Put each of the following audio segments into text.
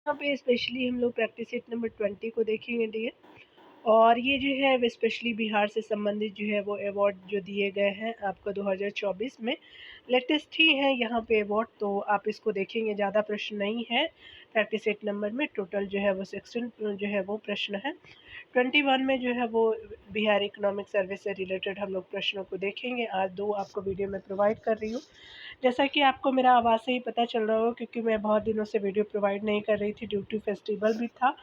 यहाँ पे स्पेशली हम लोग प्रैक्टिस सेट नंबर 20 को देखेंगे डियर। और ये जो है वो स्पेशली बिहार से संबंधित जो है वो अवार्ड जो दिए गए हैं आपको 2024 में। लेटेस्ट ही है यहाँ पे अवार्ड, तो आप इसको देखेंगे। ज़्यादा प्रश्न नहीं है प्रैक्टिस सेट नंबर में, टोटल जो है वो 16 जो है वो प्रश्न है। 21 में जो है वो बिहार इकोनॉमिक सर्वे से रिलेटेड हम लोग प्रश्नों को देखेंगे। आज 2 आपको वीडियो में प्रोवाइड कर रही हूँ। जैसा कि आपको मेरा आवाज़ से ही पता चल रहा हो, क्योंकि मैं बहुत दिनों से वीडियो प्रोवाइड नहीं कर रही थी ड्यू टू फेस्टिवल भी था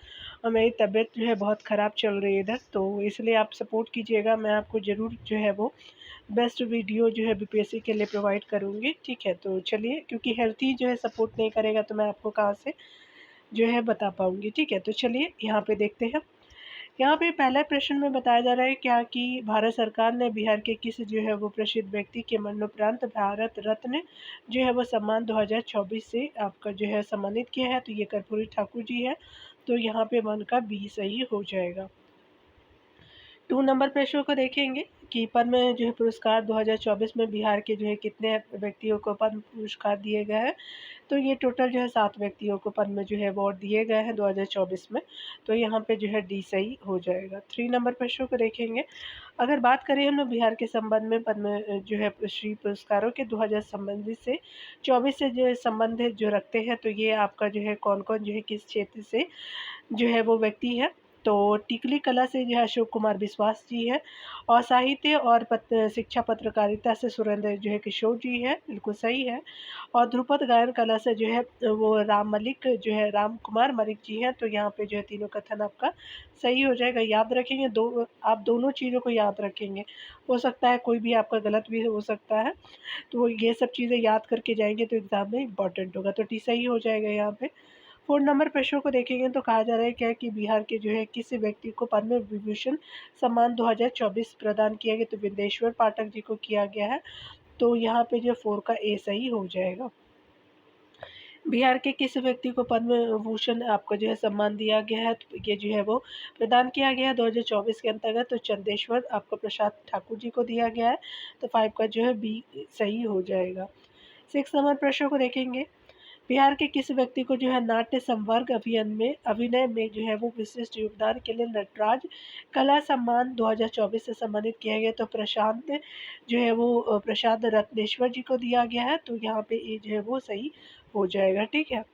और मेरी तबीयत जो है बहुत ख़राब चल रही है इधर, तो इसलिए आप सपोर्ट कीजिएगा। मैं आपको ज़रूर जो है वो बेस्ट वीडियो जो है बीपीएससी के लिए प्रोवाइड करूँगी, ठीक है। तो चलिए, क्योंकि हेल्थ ही जो है सपोर्ट नहीं करेगा तो मैं आपको कहाँ से जो है बता पाऊँगी, ठीक है। तो चलिए यहाँ पे देखते हैं। यहाँ पे पहला प्रश्न में बताया जा रहा है क्या कि भारत सरकार ने बिहार के किस जो है वो प्रसिद्ध व्यक्ति के मरणोपरांत भारत रत्न जो है वो सम्मान 2024 से आपका जो है सम्मानित किया है। तो ये कर्पूरी ठाकुर जी है, तो यहाँ पे 1 का बी सही हो जाएगा। 2 नंबर प्रश्नों को देखेंगे कि पद्म जो है पुरस्कार 2024 में बिहार के जो है कितने व्यक्तियों को पद्म पुरस्कार दिए गए हैं। तो ये टोटल जो है 7 व्यक्तियों को पद्म जो है अवार्ड दिए गए हैं 2024 में। तो यहाँ पे जो है डी सही हो जाएगा। 3 नंबर प्रश्नों को देखेंगे। अगर बात करें हम लोग बिहार के संबंध में पद्म जो है श्री पुरस्कारों के 2000 संबंधित से 24 से जो संबंधित जो रखते हैं, तो ये आपका जो है कौन-कौन जो है किस क्षेत्र से जो है वो व्यक्ति है। तो टिकली कला से जो है अशोक कुमार विश्वास जी है, और साहित्य और शिक्षा पत्रकारिता से सुरेंद्र जो है किशोर जी है, बिल्कुल सही है। और ध्रुपद गायन कला से जो है वो राम मलिक जो है राम कुमार मलिक जी हैं। तो यहाँ पे जो है तीनों कथन आपका सही हो जाएगा। याद रखेंगे, आप दोनों चीज़ों को याद रखेंगे। हो सकता है कोई भी आपका गलत भी हो सकता है, तो ये सब चीज़ें याद करके जाएंगे तो एग्ज़ाम में इम्पॉर्टेंट होगा। तो टी सही हो जाएगा यहाँ पे। 4 नंबर प्रश्नों को देखेंगे तो कहा जा रहा है क्या कि बिहार के जो है किस व्यक्ति को पद्म विभूषण सम्मान 2024 प्रदान किया गया। तो विदेश्वर पाठक जी को किया गया है। तो यहाँ पे जो 4 का ए सही हो जाएगा। बिहार के किस व्यक्ति को पद्म भूषण आपका जो है सम्मान दिया गया है। तो ये जो है वो प्रदान किया गया है 2024 के अंतर्गत। तो चंदेश्वर आपको प्रसाद ठाकुर जी को दिया गया है। तो 5 का जो है बी सही हो जाएगा। 6 नंबर प्रश्न को देखेंगे। बिहार के किस व्यक्ति को जो है नाट्य संवर्ग अभिनय में जो है वो विशिष्ट योगदान के लिए नटराज कला सम्मान 2024 से सम्मानित किया गया। तो प्रशांत जो है वो प्रसाद रत्नेश्वर जी को दिया गया है। तो यहाँ पे ये जो है वो सही हो जाएगा, ठीक है।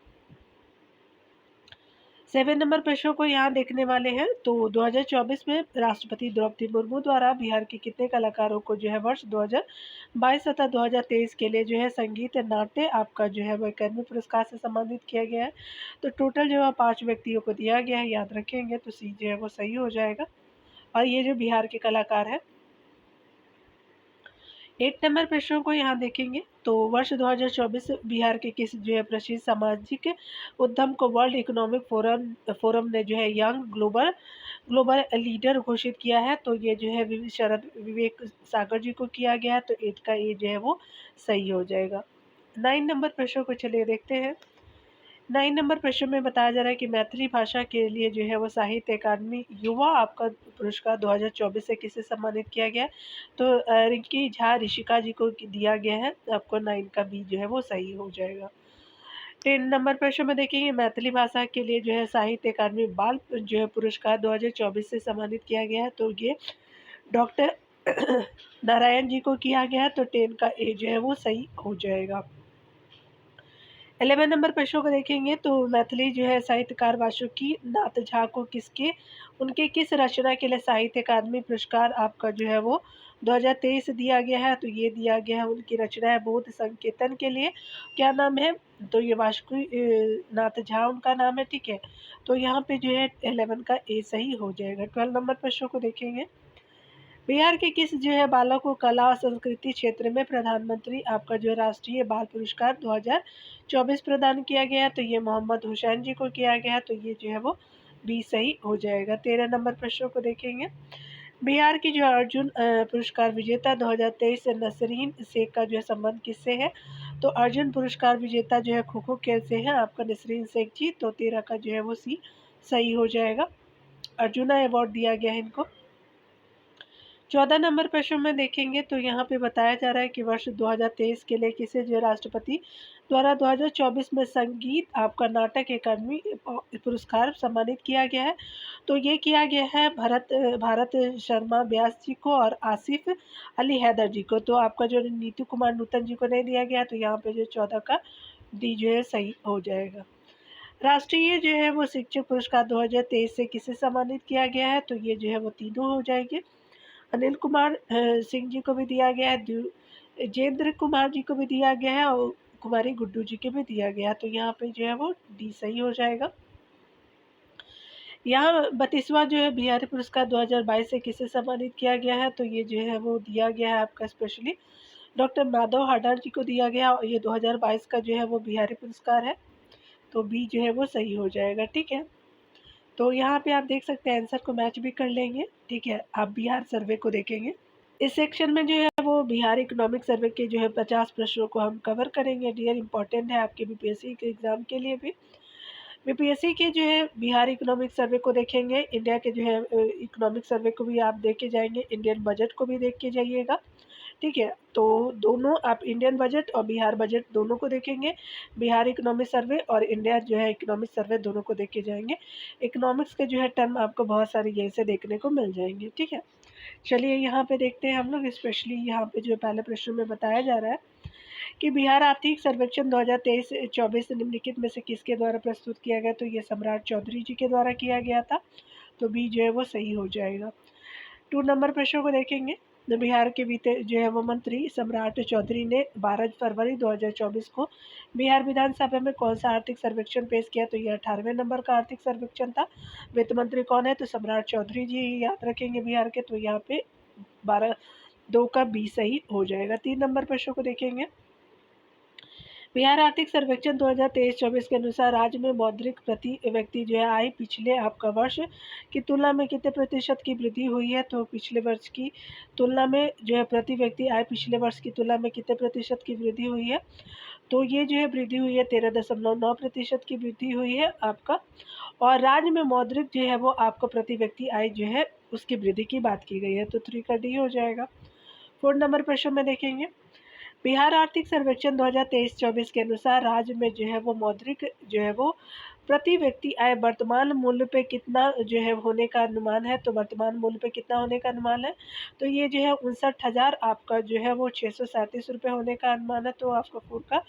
7 नंबर प्रश्नों को यहाँ देखने वाले हैं। तो 2024 में राष्ट्रपति द्रौपदी मुर्मू द्वारा बिहार के कितने कलाकारों को जो है वर्ष 2022 तथा 2023 के लिए जो है संगीत नाट्य आपका जो है वो अकादमी पुरस्कार से सम्मानित किया गया है। तो टोटल जो है 5 व्यक्तियों को दिया गया है, याद रखेंगे। तो सी जो है वो सही हो जाएगा। और ये जो बिहार के कलाकार हैं। 8 नंबर प्रश्नों को यहाँ देखेंगे। तो वर्ष 2024 बिहार के किस जो है प्रसिद्ध सामाजिक उद्यम को वर्ल्ड इकोनॉमिक फोरम ने जो है यंग ग्लोबल ग्लोबल लीडर घोषित किया है। तो ये जो है शरद विवेक सागर जी को किया गया है। तो 8 का ये जो है वो सही हो जाएगा। 9 नंबर प्रश्नों को चलिए देखते हैं। 9 नंबर प्रश्न में बताया जा रहा है कि मैथिली भाषा के लिए जो है वो साहित्य अकादमी युवा आपका पुरस्कार 2024 से किसे सम्मानित किया गया। तो रिंकी झा ऋषिका जी को दिया गया है। आपको 9 का बी जो है वो सही हो जाएगा। 10 नंबर प्रश्न में देखेंगे, मैथिली भाषा के लिए जो है साहित्य अकादमी बाल जो है पुरस्कार 2024 से सम्मानित किया गया है। तो ये डॉक्टर नारायण जी को किया गया है। तो 10 का ए जो है वो सही हो जाएगा। 11 नंबर प्रश्नों को देखेंगे। तो मैथिली जो है साहित्यकार वासुकी नाथ झा को उनके किस रचना के लिए साहित्य अकादमी पुरस्कार आपका जो है वो 2023 दिया गया है। तो ये दिया गया है, उनकी रचना है बोध संकेतन के लिए। क्या नाम है। तो ये वासुकी नाथ झा उनका नाम है, ठीक है। तो यहाँ पे जो है 11 का ए सही हो जाएगा। 12 नंबर प्रश्नों को देखेंगे। बिहार के किस जो है बालक को कला और संस्कृति क्षेत्र में प्रधानमंत्री आपका जो है राष्ट्रीय बाल पुरस्कार 2024 प्रदान किया गया है। तो ये मोहम्मद हुसैन जी को किया गया है। तो ये जो है वो बी सही हो जाएगा। 13 नंबर प्रश्नों को देखेंगे। बिहार की जो अर्जुन पुरस्कार विजेता 2023 से नसरीन शेख का जो है संबंध किससे है। तो अर्जुन पुरस्कार विजेता जो है खो खो खेल से है आपका नसरीन शेख जी। तो 13 का जो है वो सी सही हो जाएगा। अर्जुना अवार्ड दिया गया है इनको। 14 नंबर प्रश्न में देखेंगे तो यहाँ पे बताया जा रहा है कि वर्ष 2023 के लिए किसे जो राष्ट्रपति द्वारा 2024 में संगीत आपका नाटक अकादमी पुरस्कार सम्मानित किया गया है। तो ये किया गया है भारत शर्मा व्यास जी को और आसिफ अली हैदर जी को। तो आपका जो नीतू कुमार नूतन जी को नहीं दिया गया, तो यहाँ पे जो 14 का डी जो है सही हो जाएगा। राष्ट्रीय जो है वो शिक्षक पुरस्कार 2023 से किसे सम्मानित किया गया है, तो ये जो है वो तीनों हो जाएंगे। अनिल कुमार सिंह जी को भी दिया गया है, जेंद्र कुमार जी को भी दिया गया है और कुमारी गुड्डू जी को भी दिया गया है। तो यहाँ पे जो है वो डी सही हो जाएगा। यहाँ 32वां जो है बिहारी पुरस्कार 2022 से किसे सम्मानित किया गया है, तो ये जो है वो दिया गया है आपका स्पेशली डॉक्टर माधव हाडार जी को दिया गया और ये 2022 का जो है वो बिहारी पुरस्कार है। तो बी जो है वो सही हो जाएगा। ठीक है, तो यहाँ पे आप देख सकते हैं आंसर को मैच भी कर लेंगे। ठीक है, आप बिहार सर्वे को देखेंगे। इस सेक्शन में जो है वो बिहार इकोनॉमिक सर्वे के जो है 50 प्रश्नों को हम कवर करेंगे। डियर इंपॉर्टेंट है आपके बीपीएससी के एग्जाम के लिए भी। बीपीएससी के जो है बिहार इकोनॉमिक सर्वे को देखेंगे, इंडिया के जो है इकोनॉमिक सर्वे को भी आप देख के जाएंगे, इंडियन बजट को भी देख के जाइएगा। ठीक है, तो दोनों आप इंडियन बजट और बिहार बजट दोनों को देखेंगे। बिहार इकोनॉमिक सर्वे और इंडिया जो है इकोनॉमिक सर्वे दोनों को देख के जाएंगे। इकोनॉमिक्स के जो है टर्म आपको बहुत सारी यहीं से देखने को मिल जाएंगे। ठीक है, चलिए यहाँ पे देखते हैं हम लोग। स्पेशली यहाँ पे जो पहले प्रश्न में बताया जा रहा है कि बिहार आर्थिक सर्वेक्षण 2023-24 निम्नलिखित में से किसके द्वारा प्रस्तुत किया गया, तो ये सम्राट चौधरी जी के द्वारा किया गया था। तो बी जो है वो सही हो जाएगा। 2 नंबर प्रश्न को देखेंगे। बिहार के बीते जो है वो मंत्री सम्राट चौधरी ने 12 फरवरी 2024 को बिहार विधानसभा में कौन सा आर्थिक सर्वेक्षण पेश किया, तो ये 18वें नंबर का आर्थिक सर्वेक्षण था। वित्त मंत्री कौन है, तो सम्राट चौधरी जी याद रखेंगे बिहार के। तो यहाँ पे 12-2 का बी सही हो जाएगा। 3 नंबर प्रश्न को देखेंगे। बिहार आर्थिक सर्वेक्षण 2023-24 के अनुसार राज्य में मौद्रिक प्रति व्यक्ति जो है आय पिछले आपका वर्ष की तुलना में कितने प्रतिशत की वृद्धि हुई है, तो पिछले वर्ष की तुलना में जो है प्रति व्यक्ति आय पिछले वर्ष की तुलना में कितने प्रतिशत की वृद्धि हुई है, तो ये जो है वृद्धि हुई है 13.9% की वृद्धि हुई है आपका। और राज्य में मौद्रिक जो है वो आपको प्रति व्यक्ति आय जो है उसकी वृद्धि की बात की गई है। तो 3 का डी हो जाएगा। 4 नंबर प्रश्न में देखेंगे। बिहार आर्थिक सर्वेक्षण 2023-24 के अनुसार राज्य में जो है वो मौद्रिक जो है वो प्रति व्यक्ति आय वर्तमान मूल्य पे कितना जो है होने का अनुमान है, तो वर्तमान मूल्य पे कितना होने का अनुमान है, तो ये जो है 59,000 आपका जो है वो 637 रुपये होने का अनुमान है। तो आपका 4 का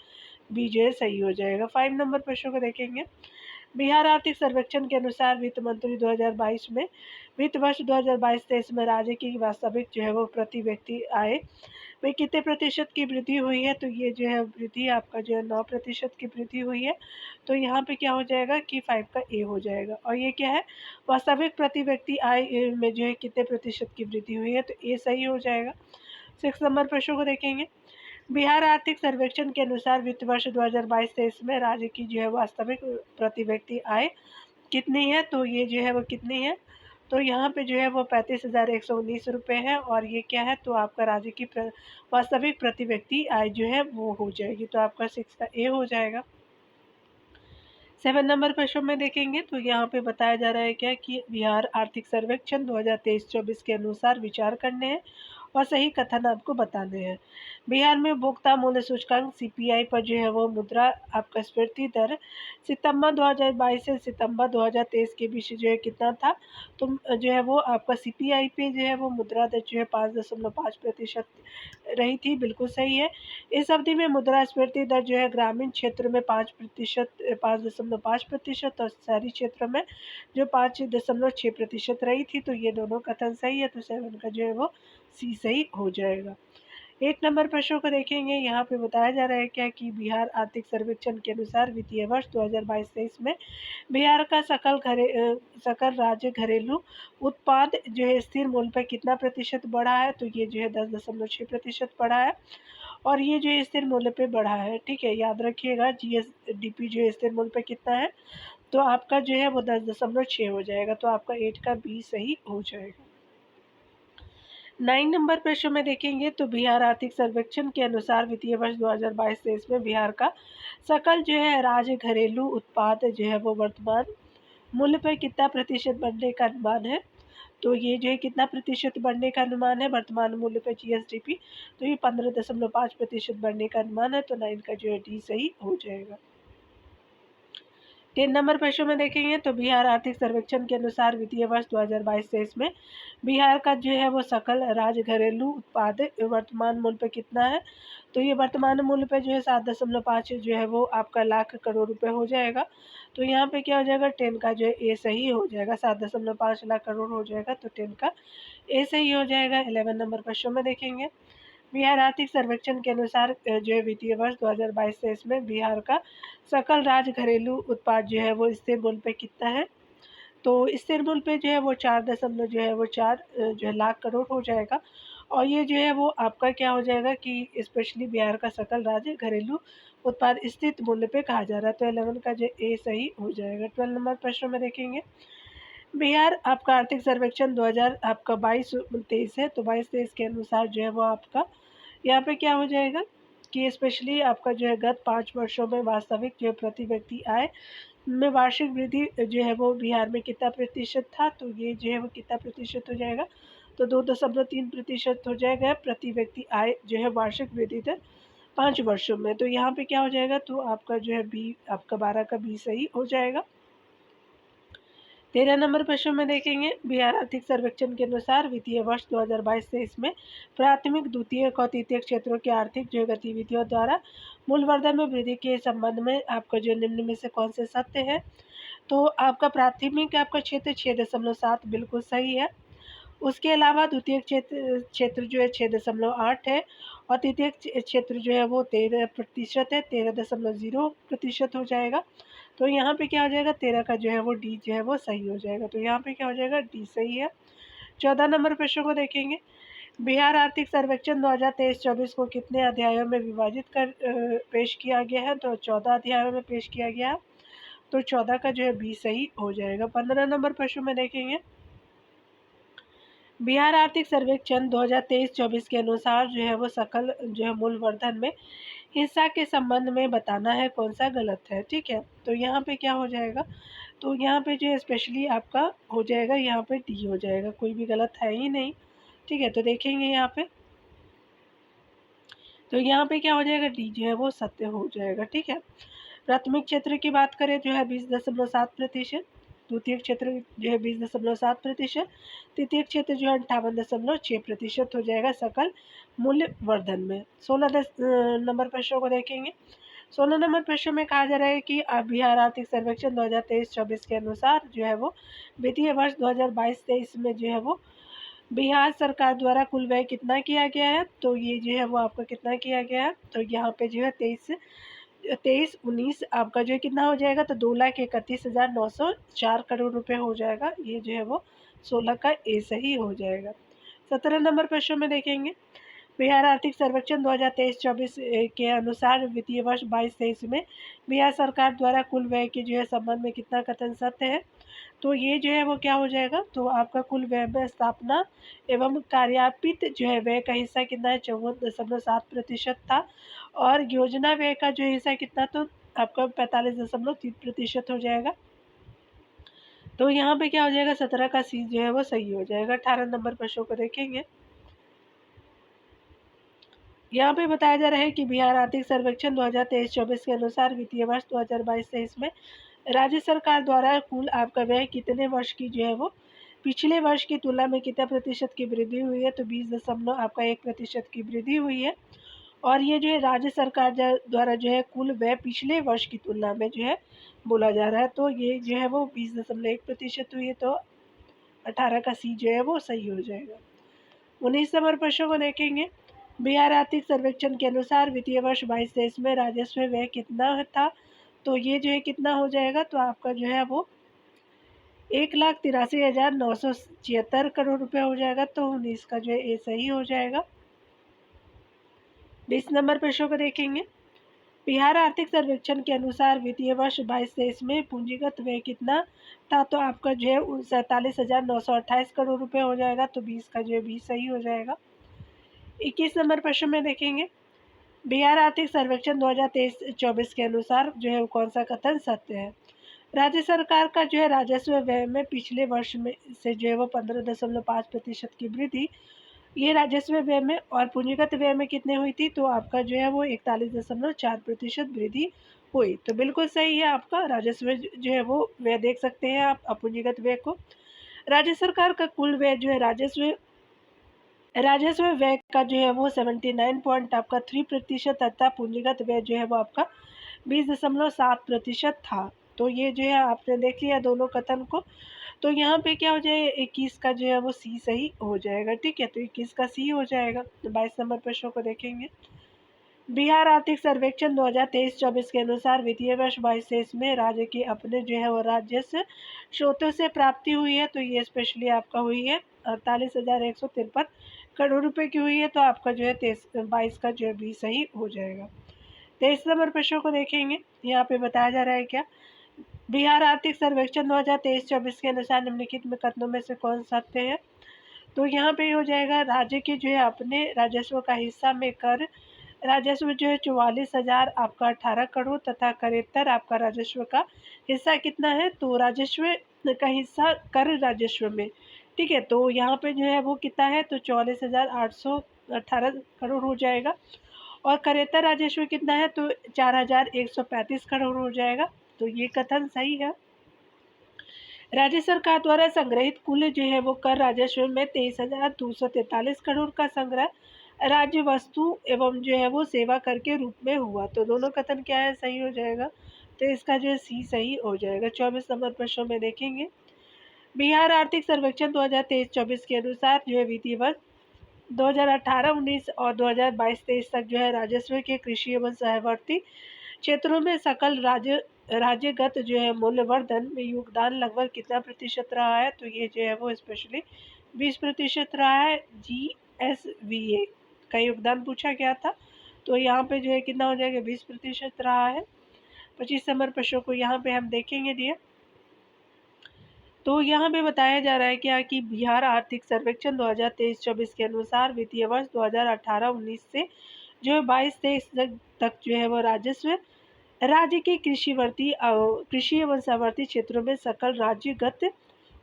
बी जो है सही हो जाएगा। 5 नंबर प्रश्न को देखेंगे। बिहार आर्थिक सर्वेक्षण के अनुसार वित्त मंत्री 2022 में वित्त वर्ष 2022-23 में राज्य की वास्तविक जो है वो प्रति व्यक्ति आय में कितने प्रतिशत की वृद्धि हुई है, तो ये जो है वृद्धि आपका जो है 9% की वृद्धि हुई है। तो यहाँ पे क्या हो जाएगा कि 5 का ए हो जाएगा। और ये क्या है, वास्तविक प्रति व्यक्ति आय में जो है कितने प्रतिशत की वृद्धि हुई है, तो ए सही हो जाएगा। 6 नंबर प्रश्न को देखेंगे। बिहार आर्थिक सर्वेक्षण के अनुसार वित्त वर्ष 2022-23 में राज्य की जो है वास्तविक प्रति व्यक्ति आय कितनी है, तो ये जो है वो कितनी है, तो यहाँ पे जो है वो 35,119 रुपये है। और ये क्या है, तो आपका राज्य की वास्तविक प्रति व्यक्ति आय जो है वो हो जाएगी। तो आपका 6 का ए हो जाएगा। 7 नंबर प्रश्न में देखेंगे तो यहाँ पे बताया जा रहा है क्या कि बिहार आर्थिक सर्वेक्षण 2023-24 के अनुसार विचार करने हैं और सही कथन आपको बताने हैं। बिहार में उपभोक्ता मूल्य सूचकांक सीपीआई पर जो है वो मुद्रा आपका स्फीति दर सितंबर 2022 से सितंबर 2023 के बीच जो है कितना था, तो जो है वो आपका सीपीआई पे जो है वो मुद्रा दर जो है 5.5% रही थी। बिल्कुल सही है। इस अवधि में मुद्रास्फीति दर जो है ग्रामीण क्षेत्र में 5.5% और शहरी क्षेत्र में जो 5.6% रही थी। तो ये दोनों कथन सही है। तो 7 का जो है वो सी सही हो जाएगा। 8 नंबर प्रश्नों को देखेंगे। यहाँ पे बताया जा रहा है क्या कि बिहार आर्थिक सर्वेक्षण के अनुसार वित्तीय वर्ष 2022-23 में बिहार का सकल राज्य घरेलू उत्पाद जो है स्थिर मूल्य पर कितना प्रतिशत बढ़ा है, तो ये जो है 10.6% बढ़ा है। और ये जो स्थिर मूल्य पे बढ़ा है। ठीक है, याद रखिएगा जीएसडीपी जो स्थिर मूल्य पे कितना है, तो आपका जो है वो 10.6 हो जाएगा। तो आपका 8 का बी सही हो जाएगा। 9 नंबर प्रश्न में देखेंगे तो बिहार आर्थिक सर्वेक्षण के अनुसार वित्तीय वर्ष 2022-23 में बिहार का सकल जो है राज्य घरेलू उत्पाद जो है वो वर्तमान मूल्य पर कितना प्रतिशत बढ़ने का अनुमान है, तो ये जो है कितना प्रतिशत बढ़ने का अनुमान है वर्तमान मूल्य पे जीएसडीपी, तो ये 15.5% बढ़ने का अनुमान है, तो 9 का जो है डी सही हो जाएगा। 3 नंबर प्रश्न में देखेंगे तो बिहार आर्थिक सर्वेक्षण के अनुसार वित्तीय वर्ष 2022-23 में बिहार का जो है वो सकल राज्य घरेलू उत्पाद वर्तमान मूल्य पे कितना है, तो ये वर्तमान मूल्य पे जो है 7.5 जो है वो आपका लाख करोड़ रुपए हो जाएगा। तो यहाँ पे क्या हो जाएगा 10 का जो है ए सही हो जाएगा, 7.5 लाख करोड़ हो जाएगा, तो 10 का ए सही हो जाएगा। 11 नंबर प्रश्न में देखेंगे बिहार आर्थिक सर्वेक्षण के अनुसार जो है वित्तीय वर्ष 2022-23 में बिहार का सकल राज्य घरेलू उत्पाद जो है वो स्थिर मूल्य पे कितना है, तो स्थिर मूल्य पे जो है वो 4 जो है लाख करोड़ हो जाएगा। और ये जो है वो आपका क्या हो जाएगा कि स्पेशली बिहार का सकल राज्य घरेलू उत्पाद स्थित मूल्य पे कहा जा रहा है, तो 11 का जो ए सही हो जाएगा। 12 नंबर प्रश्न में देखेंगे बिहार आपका आर्थिक सर्वेक्षण 2000 आपका 22-23 है, तो 22-23 के अनुसार जो है वो आपका यहाँ पे क्या हो जाएगा कि स्पेशली आपका जो है गत 5 वर्षों में वास्तविक जो है प्रति व्यक्ति आय में वार्षिक वृद्धि जो है वो बिहार में कितना प्रतिशत था, तो ये जो है वो कितना प्रतिशत हो जाएगा, तो 2.3% हो जाएगा प्रति व्यक्ति आय जो है वार्षिक वृद्धि दर 5 वर्षों में। तो यहाँ पे क्या हो जाएगा, तो आपका जो है बी आपका 12 का बी सही हो जाएगा। 13 नंबर प्रश्न में देखेंगे बिहार आर्थिक सर्वेक्षण के अनुसार वित्तीय वर्ष 2022-23 में प्राथमिक द्वितीयक और तृतीयक क्षेत्रों की आर्थिक जो गतिविधियों द्वारा मूल्यवर्धन में वृद्धि के संबंध में आपका जो निम्न में से कौन से सत्य है, तो आपका प्राथमिक आपका क्षेत्र 6.7 बिल्कुल सही है। उसके अलावा द्वितीय क्षेत्र जो है 6.8 है और तृतीय क्षेत्र जो है वो 13% है, 13.0% हो जाएगा। तो यहाँ पे क्या हो जाएगा 13 का जो है वो डी जो है वो सही हो जाएगा, तो यहाँ पे क्या हो जाएगा डी सही है। 14 नंबर प्रश्न को देखेंगे बिहार आर्थिक सर्वेक्षण 2023-24 को कितने अध्यायों में विभाजित कर पेश किया गया है, तो 14 अध्यायों में पेश किया गया है, तो 14 का जो है बी सही हो जाएगा। 15 नंबर प्रश्न में देखेंगे बिहार आर्थिक सर्वेक्षण 2023-24 के अनुसार जो है वो सकल जो है मूल्यवर्धन में हिस्सा के संबंध में बताना है कौन सा गलत है, ठीक है। तो यहाँ पे क्या हो जाएगा, तो यहाँ पे जो है स्पेशली आपका हो जाएगा यहाँ पे डी हो जाएगा, कोई भी गलत है ही नहीं, ठीक है। तो देखेंगे यहाँ पे, तो यहाँ पे क्या हो जाएगा डी जो है वो सत्य हो जाएगा, ठीक है। प्राथमिक क्षेत्र की बात करें जो है 20.7%, द्वितीय क्षेत्र जो है 20.7%, तृतीय क्षेत्र जो है 58.6% हो जाएगा सकल मूल्य वर्धन में। 16 नंबर प्रश्नों को देखेंगे। 16 नंबर प्रश्न में कहा जा रहा है कि बिहार आर्थिक सर्वेक्षण 2023-24 के अनुसार जो है वो वित्तीय वर्ष 2022-23 में जो है वो बिहार सरकार द्वारा कुल व्यय कितना किया गया है, तो ये जो है वो आपका कितना किया गया है, तो यहाँ पे जो है 23-19 आपका जो है कितना हो जाएगा, तो 2,31,904 करोड़ रुपए हो जाएगा। ये जो है वो 16 का ए सही हो जाएगा। 17 नंबर प्रश्न में देखेंगे बिहार आर्थिक सर्वेक्षण 2023-24 के अनुसार वित्तीय वर्ष 22-23 में बिहार सरकार द्वारा कुल व्यय के जो है संबंध में कितना कथन सत्य है, तो ये जो है वो क्या हो जाएगा, तो आपका कुल व्यय में स्थापना एवं कार्यान्वित जो है व्यय का हिस्सा कितना है 54.7% था और योजना व्यय का जो हिस्सा कितना, तो आपका 45.3% हो जाएगा। तो यहाँ पे क्या हो जाएगा 17 का सी जो है वो सही हो जाएगा। 18 नंबर प्रश्न को देखेंगे। यहाँ पे बताया जा रहा है कि बिहार आर्थिक सर्वेक्षण 2023-24 के अनुसार वित्तीय वर्ष 2022-23 में राज्य सरकार द्वारा कुल आपका व्यय कितने वर्ष की जो है वो पिछले वर्ष की तुलना में कितना प्रतिशत की वृद्धि हुई है, तो 20.1% की वृद्धि हुई है। और ये जो है राज्य सरकार द्वारा जो है कुल व्यय पिछले वर्ष की तुलना में जो है बोला जा रहा है, तो ये जो है वो 20.1% हुई है, तो 18 का सी जो है वो सही हो जाएगा। 19 नंबर प्रश्न को देखेंगे बिहार आर्थिक सर्वेक्षण के अनुसार वित्तीय वर्ष 22-23 में राजस्व व्यय कितना था, तो ये जो है कितना हो जाएगा, तो आपका जो है वो 1,83,976 करोड़ रुपए हो जाएगा, तो 19 का जो है ए सही हो जाएगा। 20 नंबर प्रश्न को देखेंगे बिहार आर्थिक सर्वेक्षण के अनुसार वित्तीय वर्ष 22-23 में पूंजीगत व्यय कितना था, तो आपका जो है 47,928 करोड़ रुपए हो जाएगा, तो 20 का जो है बी सही हो जाएगा। 21 नंबर प्रश्न में देखेंगे बिहार आर्थिक सर्वेक्षण 2023-24 के अनुसार जो है कौन सा कथन सत्य है। राज्य सरकार का जो है राजस्व व्यय में पिछले वर्ष में से जो है वो 15.5% की वृद्धि ये राजस्व व्यय में, और पूंजीगत व्यय में कितने हुई थी, तो आपका जो है वो 41.4% वृद्धि हुई। तो बिल्कुल सही है आपका राजस्व जो है वो व्यय देख सकते हैं आप पूंजीगत व्यय को। राज्य सरकार का कुल व्यय जो है राजस्व व्यय का जो है वो 79 पॉइंट आपका 3% तथा पूंजीगत व्यय जो है वो आपका 20.7% था। तो ये जो है आपने देख लिया दोनों कथन को। तो यहाँ पे क्या हो जाएगा, 21 का जो है वो सी सही हो जाएगा। ठीक है, तो 21 का सी हो जाएगा। तो 22 नंबर प्रश्न को देखेंगे। बिहार आर्थिक सर्वेक्षण 2023-24 के अनुसार वित्तीय वर्ष 22-23 में राज्य के अपने जो है वो राजस्व स्रोतों से प्राप्ति हुई है। तो ये स्पेशली आपका हुई है 48,153 करोड़ रुपए की हुई है। तो आपका जो है 22 का जो है बी सही हो जाएगा। 23 नंबर प्रश्न को देखेंगे। यहाँ पे बताया जा रहा है क्या, बिहार आर्थिक सर्वेक्षण 2023-24 के अनुसार निम्नलिखित में कथनों में से कौन सत्य है। तो यहाँ पे हो जाएगा राज्य के जो है अपने राजस्व का हिस्सा में कर राजस्व जो है 44,000 आपका 18 करोड़ तथा करेत्तर आपका राजस्व का हिस्सा कितना है, तो राजस्व का हिस्सा कर राजस्व में। ठीक है, तो यहाँ पे जो है वो कितना है, तो 44,818 करोड़ हो जाएगा, और करेत्तर राजस्व कितना है, तो 4,135 करोड़ हो जाएगा। तो ये कथन सही है। राज्य सरकार द्वारा संग्रहित कुल जो है वो कर राजस्व में 23,243 करोड़ का संग्रह राज्य वस्तु एवं जो है वो सेवा कर के रूप में हुआ। तो दोनों कथन क्या है, सही हो जाएगा। तो इसका जो है सी सही हो जाएगा। 24 नंबर प्रश्न में देखेंगे। बिहार आर्थिक सर्वेक्षण 2023-24 के अनुसार जो है वित्तीय वर्ष 2018-19 और 2022-23 तक जो है राजस्व के कृषि एवं सहवर्ती क्षेत्रों में सकल राज्यगत जो है मूल्यवर्धन में योगदान लगभग कितना प्रतिशत रहा है, तो ये जो है वो स्पेशली 20% रहा है। GSVA का योगदान पूछा गया था, तो यहाँ पे जो है कितना हो जाएगा, 20% रहा है। 25 नंबर प्रश्न को यहाँ पे हम देखेंगे दिए। तो यहाँ पे बताया जा रहा है क्या कि बिहार आर्थिक सर्वेक्षण 2023-24 के अनुसार वित्तीय वर्ष 2018-19 से जो है 22-23 तक जो है वो राजस्व राज्य के कृषि एवं सहवर्ती क्षेत्रों में सकल राज्यगत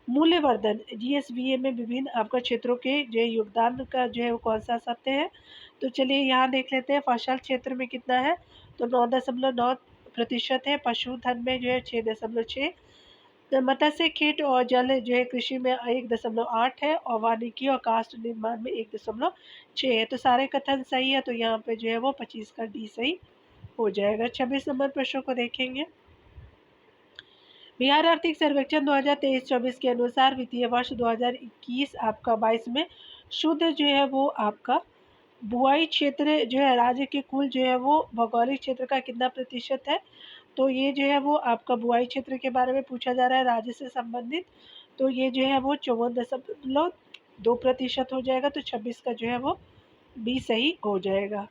मूल्यवर्धन GSVA में विभिन्न आपका क्षेत्रों के जो योगदान का जो है वो कौन सा सत्य है। तो चलिए यहाँ देख लेते हैं। फसल क्षेत्र में कितना है, तो 9.9% है। पशुधन में जो है 6.6, तो मत्स्य कीट और जल जो है कृषि में 1.8 है, और वानिकी और काष्ठ निर्माण में 1.6 है। तो सारे कथन सही है। तो यहाँ पे जो है वो 25 का डी सही हो जाएगा। 26 नंबर प्रश्न को देखेंगे। बिहार आर्थिक सर्वेक्षण 2023-24 के अनुसार वित्तीय वर्ष 2021 आपका 22 में शुद्ध जो है वो आपका बुआई क्षेत्र जो है राज्य के कुल जो है वो भौगोलिक क्षेत्र का कितना प्रतिशत है। तो ये जो है वो आपका बुआई क्षेत्र के बारे में पूछा जा रहा है राज्य से संबंधित। तो ये जो है वो 54.2% हो जाएगा। तो 26 का जो है वो बी सही हो जाएगा।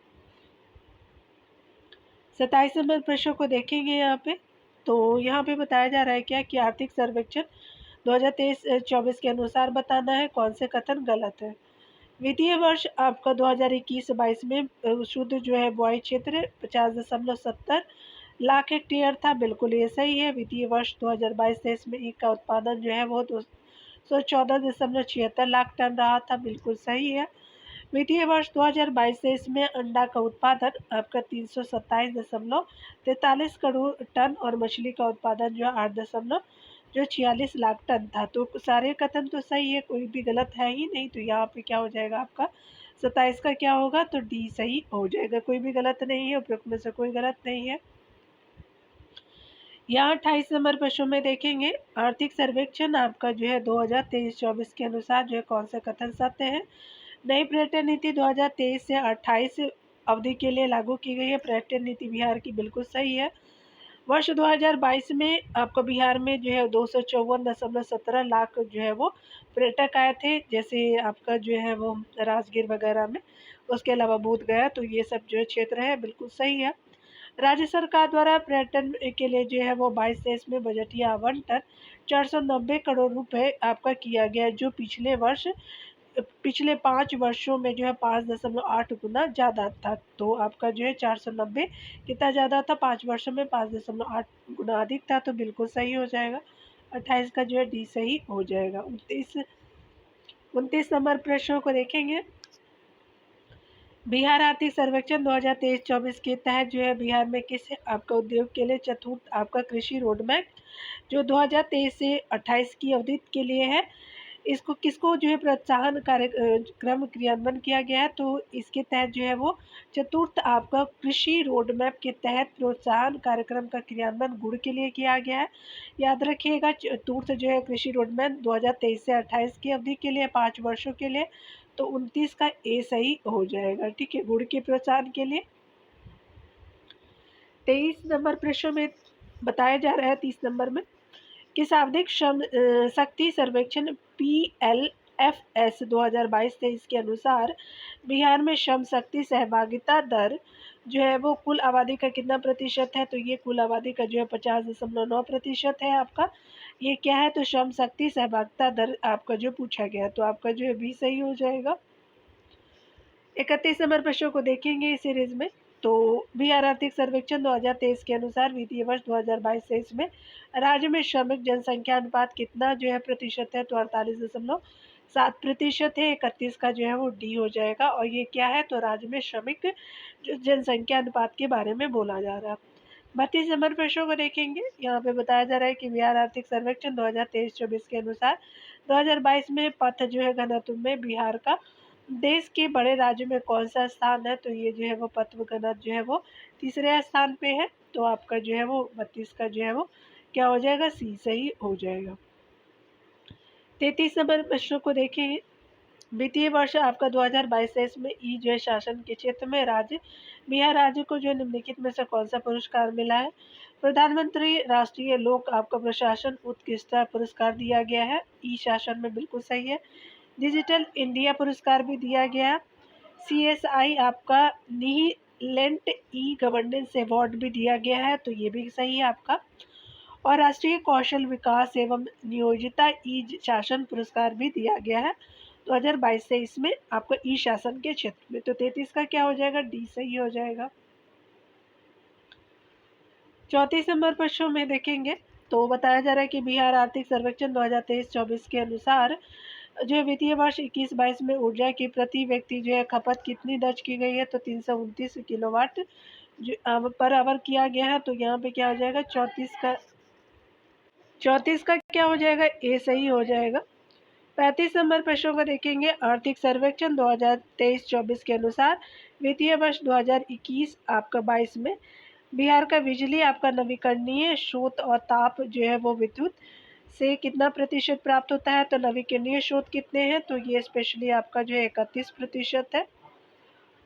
27 नंबर प्रश्न को देखेंगे यहाँ पे। तो यहाँ पे बताया जा रहा है क्या कि आर्थिक सर्वेक्षण 2023-24 के अनुसार बताना है कौन से कथन गलत है। वित्तीय वर्ष आपका 2021-22 में शुद्ध जो है बुआई क्षेत्र 50.70 लाख हेक्टेयर था। बिल्कुल ये सही है। वित्तीय वर्ष 2022-23 में ईख का उत्पादन जो है वो 214.76 लाख टन रहा था। बिल्कुल सही है। वित्तीय वर्ष 2022-23 में अंडा का उत्पादन आपका 327.43 करोड़ टन और मछली का उत्पादन जो 8.46 लाख टन था। तो सारे कथन तो सही है, कोई भी गलत है ही नहीं। तो यहाँ पे क्या हो जाएगा आपका 27 का क्या होगा, तो डी सही हो जाएगा। कोई भी गलत नहीं है, उपयुक्त में से कोई गलत नहीं है। यहाँ 28 नंबर प्रश्न में देखेंगे। आर्थिक सर्वेक्षण आपका जो है 2023-24 के अनुसार जो है कौन सा कथन सत्य है। नई पर्यटन नीति 2023 से 28 अवधि के लिए लागू की गई है। पर्यटन नीति बिहार की बिल्कुल सही है। वर्ष 2022 में आपको बिहार में जो है 254.17 लाख जो है वो पर्यटक आए थे, जैसे आपका जो है वो राजगीर वगैरह में, उसके अलावा बोध गया। तो ये सब जो है क्षेत्र है बिल्कुल सही है। राज्य सरकार द्वारा पर्यटन के लिए जो है वो 22-23 में बजटीय आवंटन 490 करोड़ रुपए आपका किया गया, जो पिछले वर्ष पिछले 5 वर्षों में जो है 5.8 गुना ज़्यादा था। तो आपका जो है 490 कितना ज़्यादा था, 5 वर्षों में 5.8 गुना अधिक था, तो बिल्कुल सही हो जाएगा। 28 का जो है डी सही हो जाएगा। 29 नंबर प्रश्नों को देखेंगे। बिहार आर्थिक सर्वेक्षण 2023-24 के तहत जो है बिहार में किस आपका उद्योग के लिए चतुर्थ आपका कृषि रोड मैप जो 2023 से 28 की अवधि के लिए है, इसको किसको जो है प्रोत्साहन कार्यक्रम क्रियान्वयन किया गया है। तो इसके तहत जो है वो चतुर्थ आपका कृषि रोड मैप के तहत प्रोत्साहन कार्यक्रम का क्रियान्वयन गुड़ के लिए किया गया है। याद रखिएगा, चतुर्थ जो है कृषि रोड मैप 2023 से 28 की अवधि के लिए 5 वर्षों के लिए, तो 29 का ए सही हो जाएगा। ठीक है, गुड़ के प्रोत्साहन के लिए। 23 नंबर प्रश्न में बताया जा रहा है 30 नंबर में कि शाब्दिक श्रम शक्ति सर्वेक्षण PLFS 2022-23 के अनुसार बिहार में श्रम शक्ति सहभागिता दर जो है वो कुल आबादी का कितना प्रतिशत है। तो ये कुल आबादी का जो है 50.9% है आपका। ये क्या है, तो श्रम शक्ति सहभागिता दर आपका जो पूछा गया, तो आपका जो है भी सही हो जाएगा। 31 नंबर प्रश्नों को देखेंगे इस सीरीज में। तो बिहार आर्थिक सर्वेक्षण 2023 के अनुसार वित्तीय वर्ष 2022-23 में राज्य में श्रमिक जनसंख्या अनुपात कितना जो है प्रतिशत है, तो 48.7% है। 31 का जो है वो डी हो जाएगा। और ये क्या है, तो राज्य में श्रमिक जो जनसंख्या अनुपात के बारे में बोला जा रहा है। 32 नंबर प्रश्नों को देखेंगे। यहाँ पे बताया जा रहा है कि बिहार आर्थिक सर्वेक्षण 2023-24 के अनुसार 2022 में पथ जो है घनत्व में बिहार का देश के बड़े राज्यों में कौन सा स्थान है। तो ये जो है वो पथ घनत्व जो है वो तीसरे स्थान पे है। तो आपका जो है वो 32 का जो है वो क्या हो जाएगा, सी सही हो जाएगा। 33 नंबर प्रश्नों को देखेंगे। वित्तीय वर्ष आपका 2022-23 में ई जो है शासन के क्षेत्र में राज्य बिहार राज्य को जो निम्नलिखित में से कौन सा पुरस्कार मिला है। प्रधानमंत्री राष्ट्रीय लोक आपका प्रशासन उत्कृष्टता पुरस्कार दिया गया है, ई शासन में बिल्कुल सही है। डिजिटल इंडिया पुरस्कार भी दिया गया। CSI आपका नीलेंट ई गवर्नेंस अवार्ड भी दिया गया है, तो ये भी सही है आपका। और राष्ट्रीय कौशल विकास एवं नियोजिता ई शासन पुरस्कार भी दिया गया है 2022 से इसमें आपको ई शासन के क्षेत्र में। तो 33 का क्या हो जाएगा, डी सही हो जाएगा। 34 नंबर प्रश्नों में देखेंगे। तो बताया जा रहा है कि बिहार आर्थिक सर्वेक्षण 2023-24 के अनुसार जो वित्तीय वर्ष 21-22 में ऊर्जा की प्रति व्यक्ति जो है खपत कितनी दर्ज की गई है, तो 329 किलोवाट जो पर आवर किया गया है। तो यहाँ पे क्या हो जाएगा, 34 का क्या हो जाएगा, ए सही हो जाएगा। 35 नंबर प्रश्नों को देखेंगे। आर्थिक सर्वेक्षण 2023-24 के अनुसार वित्तीय वर्ष 2021 आपका 22 में बिहार का बिजली आपका नवीकरणीय स्रोत और ताप जो है वो विद्युत से कितना प्रतिशत प्राप्त होता है। तो नवीकरणीय स्रोत कितने हैं, तो ये स्पेशली आपका जो है 31% है।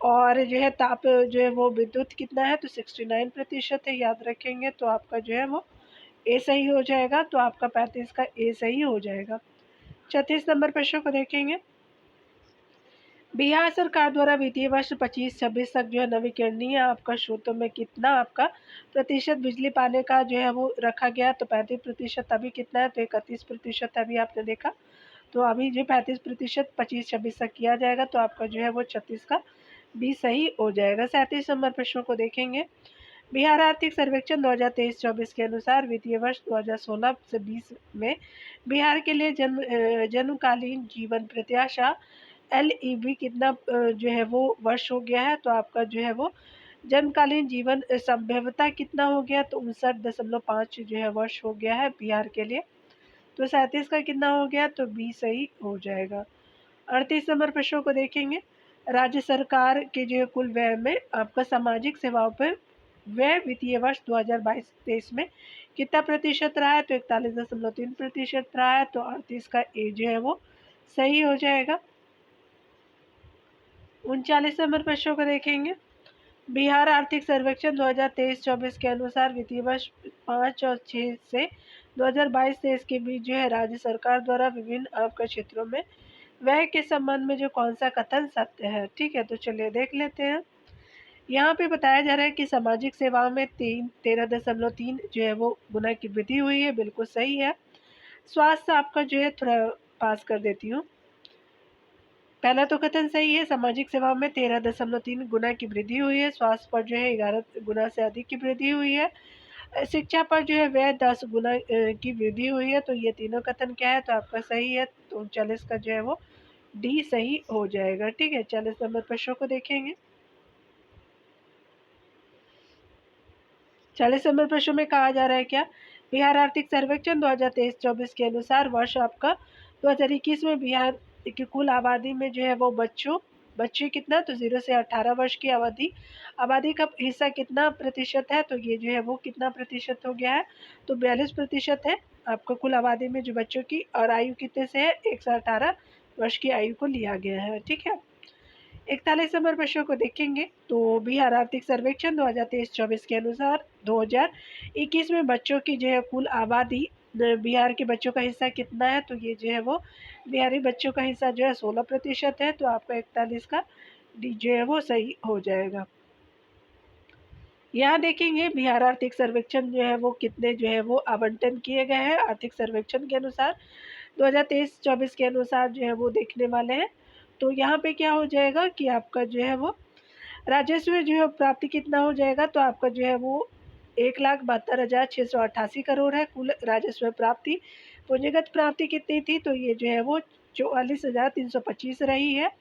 और जो है ताप जो है वो विद्युत कितना है, तो 69% है। याद रखेंगे, तो आपका जो है वो ए सही हो जाएगा। तो आपका 35 का ए सही हो जाएगा। 36 नंबर प्रश्न को देखेंगे। बिहार सरकार द्वारा वित्तीय वर्ष 25-26 तक जो है नवीकरणीय आपका स्रोतों में कितना आपका प्रतिशत बिजली पाने का जो है वो रखा गया। तो 35%। अभी कितना है, तो 31% अभी आपने देखा। तो अभी जो 35% 25-26 तक किया जाएगा, तो आपका जो है वो 36 का भी सही हो जाएगा। 37 नंबर प्रश्नों को देखेंगे। बिहार आर्थिक सर्वेक्षण 2023-24 के अनुसार वित्तीय वर्ष 2016 से 20 में बिहार के लिए जन्मकालीन जीवन प्रत्याशा LEV कितना जो है वो वर्ष हो गया है। तो आपका जो है वो जन्मकालीन जीवन संभवता कितना हो गया, तो 59.5 जो है वर्ष हो गया है बिहार के लिए। तो 37 का कितना हो गया, तो बी सही हो जाएगा। 38 नंबर प्रश्नों को देखेंगे। राज्य सरकार के जो कुल व्यय में आपका सामाजिक सेवाओं पर व्यय वित्तीय वर्ष 2022-23 में कितना प्रतिशत रहा है, तो 41.3% रहा है। तो 38 का ए जो है वो सही हो जाएगा। 39 नंबर प्रश्नों को देखेंगे। बिहार आर्थिक सर्वेक्षण 2023-24 के अनुसार वित्तीय वर्ष 5 और 6 से 2022-23 के बीच जो है राज्य सरकार द्वारा विभिन्न आपका क्षेत्रों में व्यय के संबंध में जो कौन सा कथन सत्य है। ठीक है, तो चलिए देख लेते हैं। यहाँ पे बताया जा रहा है कि सामाजिक सेवाओं में 13.3 जो है वो गुना की वृद्धि हुई है, बिल्कुल सही है। स्वास्थ्य आपका जो है थोड़ा पास कर देती हूँ। पहला तो कथन सही है, सामाजिक सेवाओं में 13.3 गुना की वृद्धि हुई है। स्वास्थ्य पर जो है 11 गुना से अधिक की वृद्धि हुई है। शिक्षा पर जो है वह 10 गुना की वृद्धि हुई है। तो ये तीनों कथन क्या है, तो आपका सही है। तो 40 का जो है वो डी सही हो जाएगा। ठीक है, 40 नंबर प्रश्न को देखेंगे। 40 नंबर प्रश्न में कहा जा रहा है क्या, बिहार आर्थिक सर्वेक्षण 2023-24 के अनुसार वर्ष आपका 2021 में बिहार की कुल आबादी में जो है वो बच्चे कितना, तो 0 से 18 वर्ष की आबादी का हिस्सा कितना प्रतिशत है, तो ये जो है वो कितना प्रतिशत हो गया है, तो 42% है आपका कुल आबादी में जो बच्चों की, और आयु कितने से है, 1 से 18 वर्ष की आयु को लिया गया है। ठीक है, 41 नंबर प्रश्न को देखेंगे। तो बिहार आर्थिक सर्वेक्षण 2023-24 के अनुसार 2021 में बच्चों की जो है कुल आबादी, बिहार के बच्चों का हिस्सा कितना है, तो ये जो है वो बिहारी बच्चों का हिस्सा जो है 16% है। तो आपका 41 का डी जो है वो सही हो जाएगा। यहाँ देखेंगे बिहार आर्थिक सर्वेक्षण जो है वो कितने जो है वो आवंटन किए गए हैं आर्थिक सर्वेक्षण के अनुसार 2023-24 के अनुसार जो है वो देखने वाले हैं। तो यहाँ पे क्या हो जाएगा कि आपका जो है वो राजस्व जो है प्राप्ति कितना हो जाएगा, तो आपका जो है वो 1,72,688 करोड़ है कुल राजस्व प्राप्ति। पूंजीगत प्राप्ति कितनी थी, तो ये जो है वो 44,325 रही है।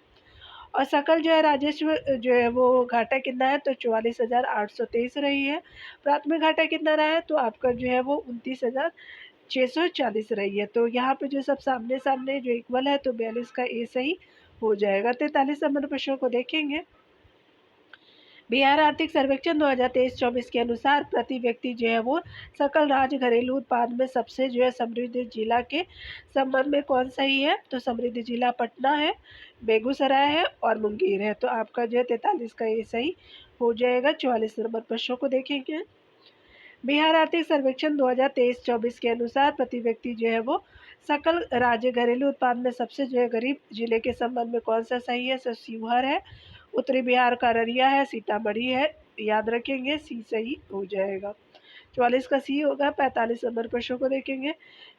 और सकल जो है राजस्व जो है वो घाटा कितना है, तो 44,823 रही है। प्राथमिक घाटा कितना रहा है, तो आपका जो है वो 29,640 रही है। तो यहाँ पे जो सब सामने सामने जो इक्वल है, तो 42 का ए सही हो जाएगा। 43 नंबर प्रश्न को देखेंगे। बिहार आर्थिक सर्वेक्षण 2023-24 के अनुसार प्रति व्यक्ति जो है वो सकल राज्य घरेलू उत्पाद में सबसे जो है समृद्ध जिला के संबंध में कौन सही है, तो समृद्ध जिला पटना है, बेगूसराय है और मुंगेर है। तो आपका जो है 43 का ये सही हो जाएगा। 44 नंबर प्रश्नों को देखेंगे। बिहार आर्थिक सर्वेक्षण 2023-24 के अनुसार प्रति व्यक्ति जो है वो सकल राज्य घरेलू उत्पाद में सबसे जो है गरीब जिले के संबंध में कौन सा सही है, तो शिवहर है, उत्तरी बिहार का अररिया है, सीतामढ़ी है। याद रखेंगे सी सही हो जाएगा। 44 का सी होगा। 45 नंबर प्रश्नों को देखेंगे।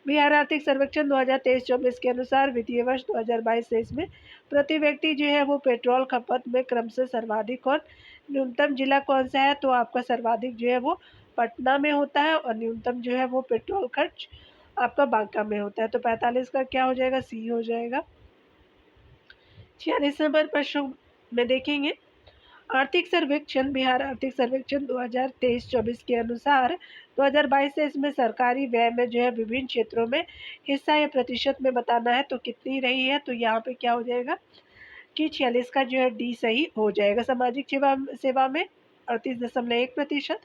बिहार आर्थिक सर्वेक्षण 2023-24 के अनुसार वित्तीय वर्ष 2022-23 में प्रति व्यक्ति जो है वो पेट्रोल खपत में क्रमशः सर्वाधिक और न्यूनतम जिला कौन सा है, तो आपका सर्वाधिक जो है वो पटना में होता है और न्यूनतम जो है वो पेट्रोल खर्च आपका बांका में होता है। तो 45 का क्या हो जाएगा, सी हो जाएगा। 46 नंबर प्रश्न में देखेंगे। आर्थिक सर्वेक्षण बिहार आर्थिक सर्वेक्षण 2023-24 के अनुसार 2022-23 में सरकारी व्यय में जो है विभिन्न क्षेत्रों में हिस्सा या प्रतिशत में बताना है, तो कितनी रही है, तो यहाँ पे क्या हो जाएगा कि 46 का जो है डी सही हो जाएगा। सामाजिक सेवा में 38.1%,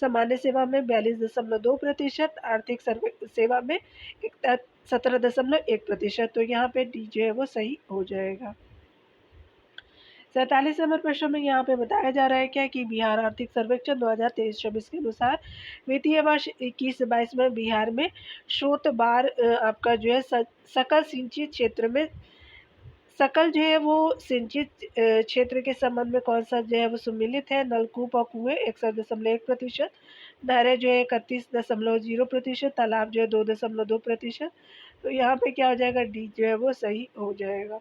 सामान्य सेवा में 42.2%, आर्थिक सेवा में 17.1%। तो यहाँ पे डी जो है वो सही हो जाएगा। 47 नंबर प्रश्न में यहाँ पे बताया जा रहा है क्या कि बिहार आर्थिक सर्वेक्षण 2023-24 के अनुसार वित्तीय वर्ष 21-22 में बिहार में स्रोत बार आपका जो है सकल सिंचित क्षेत्र में सकल जो है वो सिंचित क्षेत्र के संबंध में कौन सा जो है वो सम्मिलित है। नलकूप और कुएं 61.1%, नहरें जो है 31.0%, तालाब जो है 2.2%। तो यहाँ पे क्या हो जाएगा, डी जो है वो सही हो जाएगा।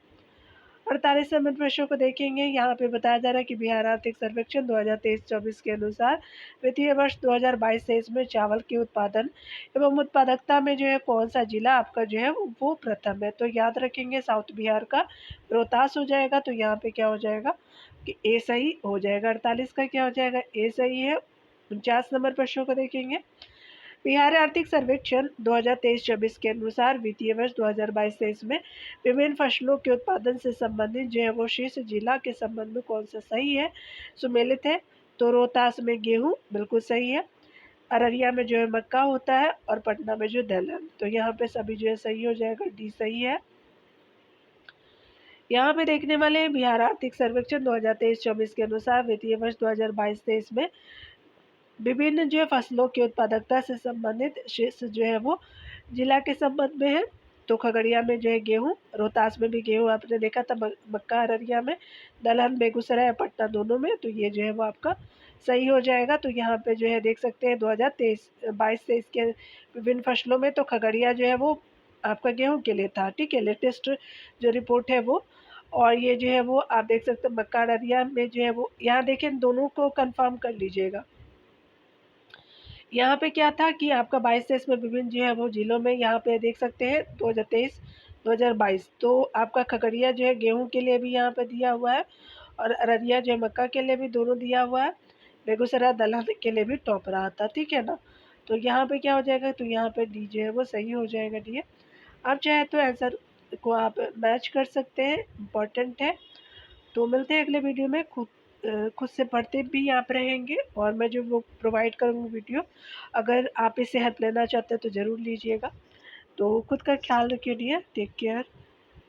48 नंबर प्रश्नों को देखेंगे। यहाँ पे बताया जा रहा है कि बिहार आर्थिक सर्वेक्षण 2023-24 के अनुसार वित्तीय वर्ष 2022-23 में चावल के उत्पादन एवं उत्पादकता में जो है कौन सा जिला आपका जो है वो प्रथम है। तो याद रखेंगे साउथ बिहार का रोहतास हो जाएगा। तो यहाँ पे क्या हो जाएगा कि ए सही हो जाएगा। 48 का क्या हो जाएगा, ए सही है। 49 नंबर प्रश्नों को देखेंगे। बिहार आर्थिक सर्वेक्षण 2023-24 के अनुसार वित्तीय वर्ष 2022-23 में विभिन्न फसलों के उत्पादन से संबंधित जो है वो शीर्ष जिला के संबंध में कौन सा सही है, सुमेलित है। तो रोहतास में गेहूं बिल्कुल सही है, अररिया में जो है मक्का होता है और पटना में जो दलहन। तो यहाँ पे सभी जो है सही हो जाएगा, डी सही है। यहाँ पे देखने वाले बिहार आर्थिक सर्वेक्षण 2023-24 के अनुसार वित्तीय वर्ष 2022-23 में विभिन्न जो है फसलों की उत्पादकता से संबंधित शीर्ष जो है वो जिला के संबंध में है। तो खगड़िया में जो है गेहूं, रोहतास में भी गेहूं आपने देखा था, मक्का अररिया में, दलहन बेगूसराय पटना दोनों में। तो ये जो है वो आपका सही हो जाएगा। तो यहाँ पे जो है देख सकते हैं 2023-22-23 के विभिन्न फसलों में तो खगड़िया जो है वो आपका गेहूं के लिए था। ठीक है, लेटेस्ट जो रिपोर्ट है वो। और ये जो है वो आप देख सकते हो मक्का अररिया में जो है वो, यहाँ देखें दोनों को कंफर्म कर लीजिएगा। यहाँ पे क्या था कि आपका 22-23 में विभिन्न जो है वो जिलों में यहाँ पे देख सकते हैं 2023 2022, तो आपका खगड़िया जो है गेहूं के लिए भी यहाँ पे दिया हुआ है और अररिया जो है मक्का के लिए भी दोनों दिया हुआ है। बेगूसराय दलहन के लिए भी टॉप रहा था, ठीक है ना। तो यहाँ पे क्या हो जाएगा, तो यहाँ पे डी जो है वो सही हो जाएगा डी। आप चाहे तो आंसर को आप मैच कर सकते हैं, इम्पॉर्टेंट है। तो मिलते हैं अगले वीडियो में। खुद से पढ़ते भी आप रहेंगे और मैं जो वो प्रोवाइड करूँगी वीडियो, अगर आप इससे हेल्प लेना चाहते हैं तो ज़रूर लीजिएगा। तो खुद का ख्याल रखिए डियर, टेक केयर।